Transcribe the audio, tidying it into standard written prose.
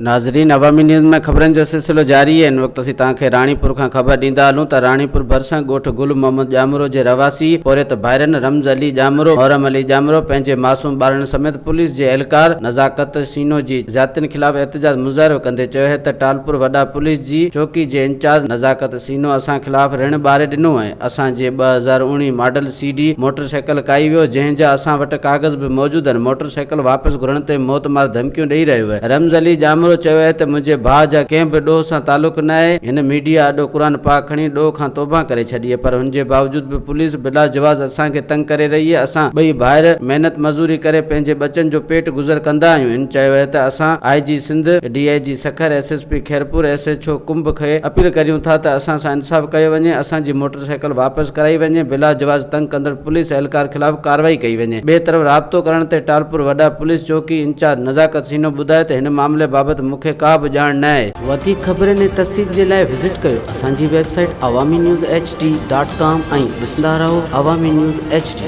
नाज़रीन, अवामी न्यूज़ में खबरन जो सिलसिलो जारी है। इन वक्त असीं तव्हांखे राणीपुर खां ख़बर ॾींदा हलूं त राणीपुर भरिसां ॻोठ गुल मोहम्मद ॼामरो जे रवासी पोरियत भाइरनि रमज़ अली ॼामरो, मोहरम अली ॼामरो पंहिंजे मासूम ॿारनि समेत पुलिस जे एहलकार नज़ाकत शीनो जी ज़्यादतियुनि ख़िलाफ़ एहतजाज मुज़ाहिरो कंदे चयो है त टालपुर वॾा पुलिस जी चौकी जे इंचार्ज नज़ाकत शीनो असां ख़िलाफ़ ऋण ॿारे ॾिनो आहे। असांजे 2019 मॉडल CD मोटरसाइकिल काई वियो, जंहिंजा असां वटि कागज़ बि मौजूद आहिनि। मोटरसाइकिल वापसि घुरण ते मौतमार धमकियूं ॾेई रहियो आहे। रमज़ अली ॼामरो चयो है त मुंहिंजे भाउ जा कंहिं बि ॾोह सां तालुक़ न आहे। हिन मीडिया अॾो क़ुर पाक खणी ॾोह खां तौबा करे छॾी है, पर हुनजे बावजूद बि पुलिस बिला जवाज़ असांखे तंग करे रही है। असां ॿई भाइर महिनत मज़ूरी करे पंहिंजे बचनि जो पेट गुज़र कंदा आहियूं। इन चयो है त असां IG Sindh, DIG Sukkur, SSP Khairpur, SHO Kumbh खे अपील करियूं था त असां सां इंसाफ़ कयो वञे, असांजी मोटरसाइकिल वापसि कराई वञे, बिला जवाज़ तंग कंदड़ पुलिस एहलकार ख़िलाफ़ कार्रवाई कई वञे। ॿिए तरफ़ राब्तो करण ते टालपुर वॾा पुलिस चौकी इंचार्ज नज़ाकत शीनो ॿुधाए त हिन मामले बाबति मूंखे का बि ॼाण न आहे। वधीक ख़बरनि ऐं तफ़सील जे लाइ विज़िट कयो असांजी वेबसाइट awamiNewsHD.com ऐं ॾिसंदा रहो अवामी न्यूज़ HD।